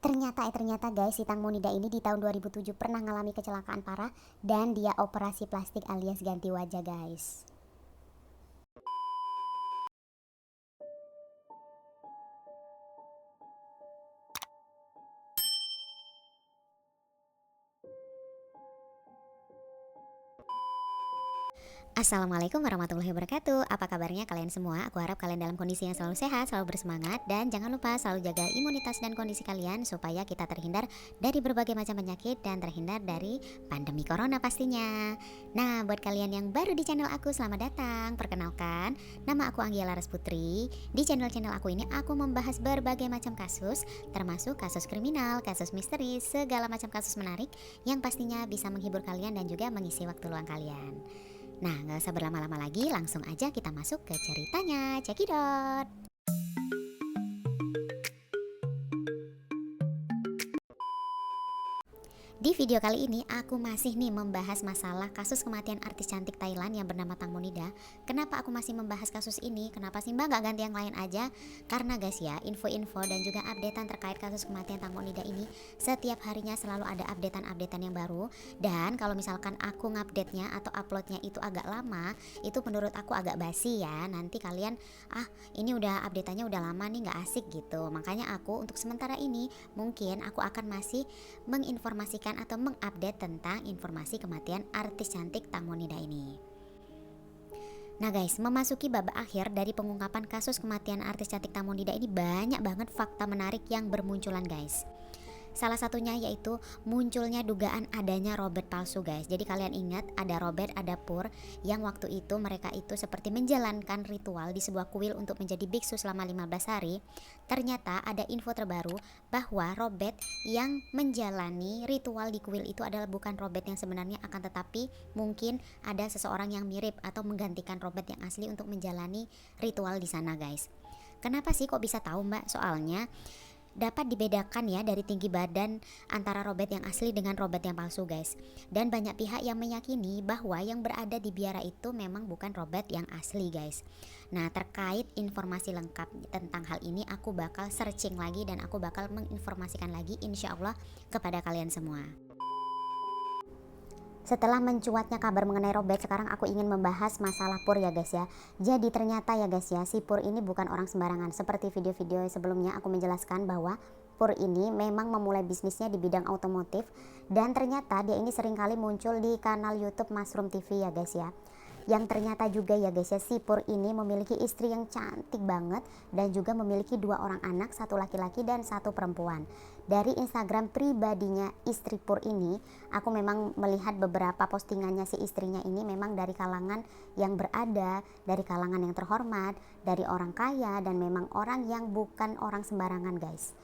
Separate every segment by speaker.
Speaker 1: Ternyata guys, si Tang Monida ini di tahun 2007 pernah ngalami kecelakaan parah dan dia operasi plastik alias ganti wajah guys. Assalamualaikum warahmatullahi wabarakatuh. Apa kabarnya kalian semua? Aku harap kalian dalam kondisi yang selalu sehat, selalu bersemangat, dan jangan lupa selalu jaga imunitas dan kondisi kalian supaya kita terhindar dari berbagai macam penyakit dan terhindar dari pandemi corona pastinya. Nah, buat kalian yang baru di channel aku, selamat datang. Perkenalkan, nama aku Anggia Laras Putri. Di channel aku ini aku membahas berbagai macam kasus, termasuk kasus kriminal, kasus misteri, segala macam kasus menarik yang pastinya bisa menghibur kalian dan juga mengisi waktu luang kalian. Nah, nggak usah berlama-lama lagi, langsung aja kita masuk ke ceritanya. Cekidot. Di video kali ini aku masih nih membahas masalah kasus kematian artis cantik Thailand yang bernama Tang Monida. Kenapa aku masih membahas kasus ini? Kenapa sih mbak gak ganti yang lain aja? Karena guys ya, info-info dan juga updatean terkait kasus kematian Tang Monida ini setiap harinya selalu ada updatean yang baru. Dan kalau misalkan aku ngupdate-nya atau uploadnya itu agak lama, itu menurut aku agak basi ya. Nanti kalian, ini udah updateannya udah lama nih, gak asik gitu. Makanya aku untuk sementara ini mungkin aku akan masih menginformasikan atau mengupdate tentang informasi kematian artis cantik Tang Monida ini. Nah guys, memasuki babak akhir dari pengungkapan kasus kematian artis cantik Tang Monida ini banyak banget fakta menarik yang bermunculan guys. Salah satunya yaitu munculnya dugaan adanya Robert palsu guys. Jadi kalian ingat ada Robert, ada Pur yang waktu itu mereka itu seperti menjalankan ritual di sebuah kuil untuk menjadi biksu selama 15 hari. Ternyata ada info terbaru bahwa Robert yang menjalani ritual di kuil itu adalah bukan Robert yang sebenarnya, akan tetapi mungkin ada seseorang yang mirip atau menggantikan Robert yang asli untuk menjalani ritual di sana guys. Kenapa sih kok bisa tahu mbak? Soalnya dapat dibedakan ya dari tinggi badan antara Robert yang asli dengan Robert yang palsu guys. Dan banyak pihak yang meyakini bahwa yang berada di biara itu memang bukan Robert yang asli guys. Nah, terkait informasi lengkap tentang hal ini aku bakal searching lagi dan aku bakal menginformasikan lagi insya Allah kepada kalian semua. Setelah mencuatnya kabar mengenai Robert, sekarang aku ingin membahas masalah Pur ya guys ya. Jadi ternyata ya guys ya, si Pur ini bukan orang sembarangan. Seperti video-video sebelumnya aku menjelaskan bahwa Pur ini memang memulai bisnisnya di bidang otomotif. Dan ternyata dia ini seringkali muncul di kanal YouTube Mushroom TV ya guys ya. Yang ternyata juga ya guys ya, si Pur ini memiliki istri yang cantik banget dan juga memiliki 2 orang anak, 1 laki-laki dan 1 perempuan. Dari Instagram pribadinya istri Pur ini, aku memang melihat beberapa postingannya si istrinya ini memang dari kalangan yang berada, dari kalangan yang terhormat, dari orang kaya, dan memang orang yang bukan orang sembarangan guys.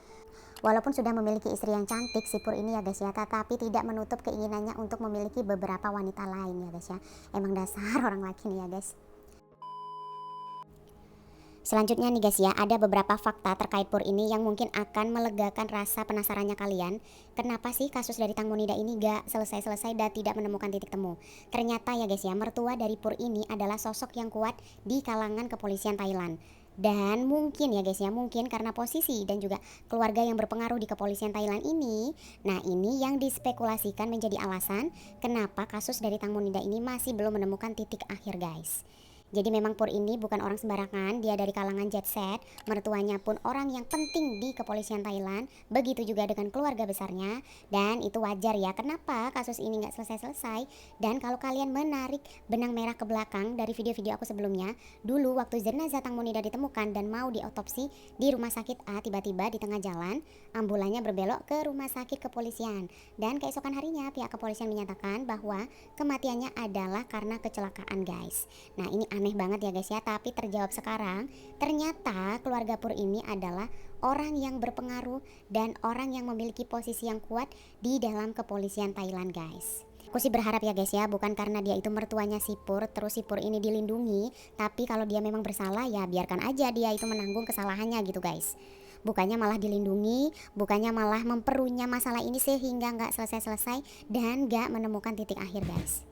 Speaker 1: Walaupun sudah memiliki istri yang cantik, si Pur ini ya guys ya, tetapi tidak menutup keinginannya untuk memiliki beberapa wanita lain ya guys ya. Emang dasar orang laki nih ya guys. Selanjutnya nih guys ya, ada beberapa fakta terkait Pur ini yang mungkin akan melegakan rasa penasarannya kalian. Kenapa sih kasus dari Tang Monida ini gak selesai-selesai dan tidak menemukan titik temu? Ternyata ya guys ya, mertua dari Pur ini adalah sosok yang kuat di kalangan kepolisian Thailand. Dan mungkin ya guys ya, mungkin karena posisi dan juga keluarga yang berpengaruh di kepolisian Thailand ini. Nah ini yang dispekulasikan menjadi alasan kenapa kasus dari Tang Monida ini masih belum menemukan titik akhir guys. Jadi memang Pur ini bukan orang sembarangan, dia dari kalangan jet set, mertuanya pun orang yang penting di kepolisian Thailand, begitu juga dengan keluarga besarnya, dan itu wajar ya kenapa kasus ini nggak selesai-selesai. Dan kalau kalian menarik benang merah ke belakang dari video-video aku sebelumnya, dulu waktu jenazah Tang Monida ditemukan dan mau diotopsi di rumah sakit A, tiba-tiba di tengah jalan, ambulannya berbelok ke rumah sakit kepolisian. Dan keesokan harinya pihak kepolisian menyatakan bahwa kematiannya adalah karena kecelakaan guys. Nah ini aneh banget ya guys ya, tapi terjawab sekarang. Ternyata keluarga Pur ini adalah orang yang berpengaruh dan orang yang memiliki posisi yang kuat di dalam kepolisian Thailand guys. Aku sih berharap ya guys ya, bukan karena dia itu mertuanya si Pur terus si Pur ini dilindungi, tapi kalau dia memang bersalah ya biarkan aja dia itu menanggung kesalahannya gitu guys. Bukannya malah dilindungi, bukannya malah memperunya masalah ini sehingga nggak selesai-selesai dan nggak menemukan titik akhir guys.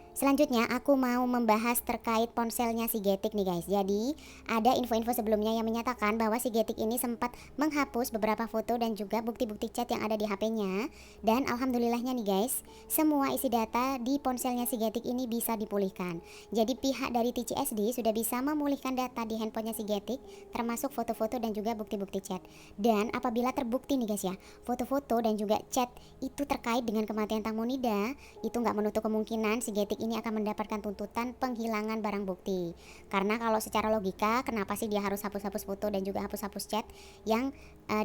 Speaker 1: Selanjutnya aku mau membahas terkait ponselnya si Getik nih guys. Jadi ada info-info sebelumnya yang menyatakan bahwa si Getik ini sempat menghapus beberapa foto dan juga bukti-bukti chat yang ada di HP-nya. Dan alhamdulillahnya nih guys, semua isi data di ponselnya si Getik ini bisa dipulihkan. Jadi pihak dari TCSD sudah bisa memulihkan data di handphonenya si Getik, termasuk foto-foto dan juga bukti-bukti chat. Dan apabila terbukti nih guys ya, foto-foto dan juga chat itu terkait dengan kematian Tang Monida, itu nggak menutup kemungkinan si Getik ini akan mendapatkan tuntutan penghilangan barang bukti. Karena kalau secara logika, kenapa sih dia harus hapus-hapus foto dan juga hapus-hapus chat yang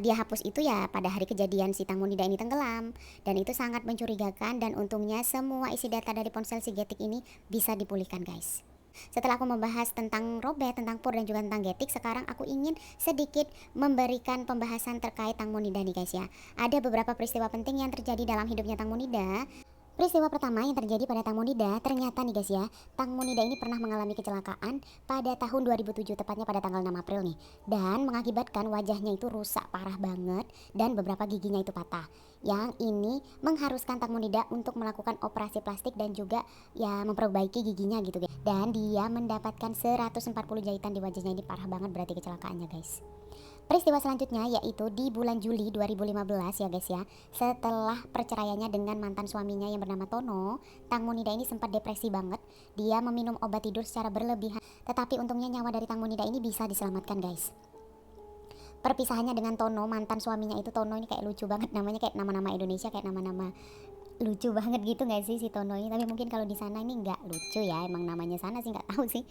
Speaker 1: dia hapus itu ya pada hari kejadian si Tang Monida ini tenggelam. Dan itu sangat mencurigakan dan untungnya semua isi data dari ponsel si Getik ini bisa dipulihkan guys. Setelah aku membahas tentang Robert, tentang Pur dan juga tentang Getik, sekarang aku ingin sedikit memberikan pembahasan terkait Tang Monida nih guys ya. Ada beberapa peristiwa penting yang terjadi dalam hidupnya Tang Monida. Peristiwa pertama yang terjadi pada Tang Monida, ternyata nih guys ya, Tang Monida ini pernah mengalami kecelakaan pada tahun 2007, tepatnya pada tanggal 6 April nih. Dan mengakibatkan wajahnya itu rusak parah banget dan beberapa giginya itu patah. Yang ini mengharuskan Tang Monida untuk melakukan operasi plastik dan juga ya memperbaiki giginya gitu guys. Dan dia mendapatkan 140 jahitan di wajahnya, ini parah banget berarti kecelakaannya guys. Peristiwa selanjutnya yaitu di bulan Juli 2015 ya guys ya. Setelah perceraiannya dengan mantan suaminya yang bernama Tono, Tang Monida ini sempat depresi banget. Dia meminum obat tidur secara berlebihan. Tetapi untungnya nyawa dari Tang Monida ini bisa diselamatkan guys. Perpisahannya dengan Tono, mantan suaminya itu, Tono ini kayak lucu banget namanya, kayak nama-nama Indonesia, kayak nama-nama lucu banget gitu nggak sih si Tono ini. Tapi mungkin kalau di sana ini nggak lucu ya, emang namanya sana sih, nggak tahu sih.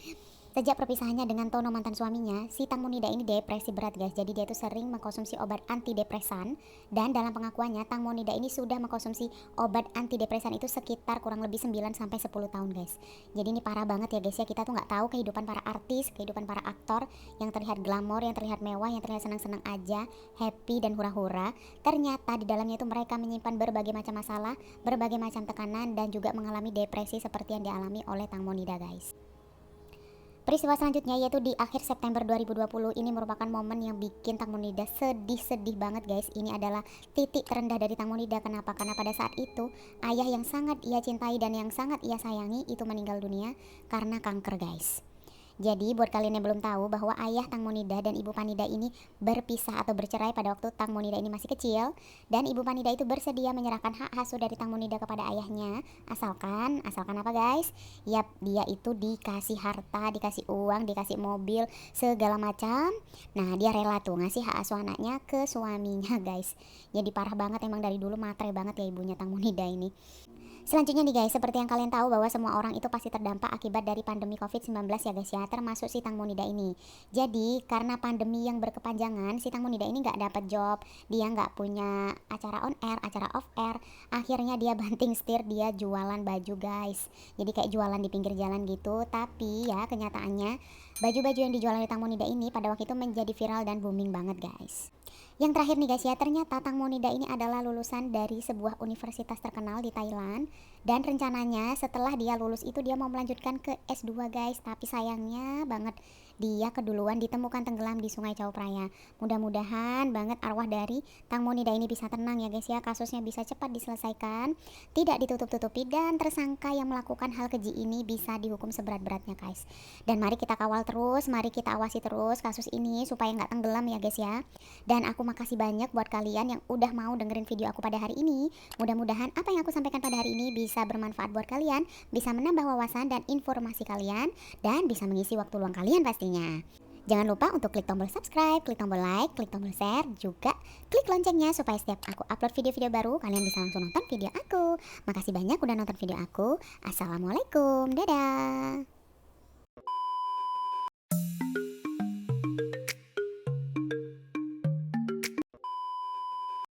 Speaker 1: Sejak perpisahannya dengan Tono mantan suaminya, si Tang Monida ini depresi berat guys. Jadi dia itu sering mengkonsumsi obat antidepresan. Dan dalam pengakuannya Tang Monida ini sudah mengkonsumsi obat antidepresan itu sekitar kurang lebih 9-10 tahun guys. Jadi ini parah banget ya guys ya. Kita tuh nggak tahu kehidupan para artis, kehidupan para aktor yang terlihat glamor, yang terlihat mewah, yang terlihat senang-senang aja, happy dan hura-hura. Ternyata di dalamnya itu mereka menyimpan berbagai macam masalah, berbagai macam tekanan dan juga mengalami depresi seperti yang dialami oleh Tang Monida guys. Peristiwa selanjutnya yaitu di akhir September 2020, ini merupakan momen yang bikin Tang Monida sedih banget guys. Ini adalah titik terendah dari Tang Monida. Kenapa? Karena pada saat itu ayah yang sangat ia cintai dan yang sangat ia sayangi itu meninggal dunia karena kanker guys. Jadi buat kalian yang belum tahu bahwa ayah Tang Monida dan ibu Panida ini berpisah atau bercerai pada waktu Tang Monida ini masih kecil. Dan ibu Panida itu bersedia menyerahkan hak asuh dari Tang Monida kepada ayahnya. Asalkan apa guys? Yap, dia itu dikasih harta, dikasih uang, dikasih mobil, segala macam. Nah dia rela tuh ngasih hak asuh anaknya ke suaminya guys. Jadi parah banget, emang dari dulu matre banget ya ibunya Tang Monida ini. Selanjutnya nih guys, seperti yang kalian tahu bahwa semua orang itu pasti terdampak akibat dari pandemi COVID-19 ya guys ya, termasuk si Tang Monida ini. Jadi karena pandemi yang berkepanjangan, si Tang Monida ini nggak dapat job, dia nggak punya acara on air, acara off air. Akhirnya dia banting setir, dia jualan baju guys. Jadi kayak jualan di pinggir jalan gitu. Tapi ya kenyataannya baju-baju yang dijual oleh Tang Monida ini pada waktu itu menjadi viral dan booming banget guys. Yang terakhir nih guys ya, ternyata Tang Monida ini adalah lulusan dari sebuah universitas terkenal di Thailand. Dan rencananya setelah dia lulus itu dia mau melanjutkan ke S2 guys. Tapi sayangnya banget dia keduluan ditemukan tenggelam di Sungai Chao Phraya. Mudah-mudahan banget arwah dari Tang Monida ini bisa tenang ya guys ya, kasusnya bisa cepat diselesaikan, tidak ditutup-tutupi, dan tersangka yang melakukan hal keji ini bisa dihukum seberat-beratnya guys. Dan mari kita kawal terus, mari kita awasi terus kasus ini supaya nggak tenggelam ya guys ya. Dan aku makasih banyak buat kalian yang udah mau dengerin video aku pada hari ini. Mudah-mudahan apa yang aku sampaikan pada hari ini bisa bermanfaat buat kalian, bisa menambah wawasan dan informasi kalian, dan bisa mengisi waktu luang kalian pastinya. Jangan lupa untuk klik tombol subscribe, klik tombol like, klik tombol share, juga klik loncengnya supaya setiap aku upload video-video baru kalian bisa langsung nonton video aku. Makasih banyak udah nonton video aku. Assalamualaikum, dadah.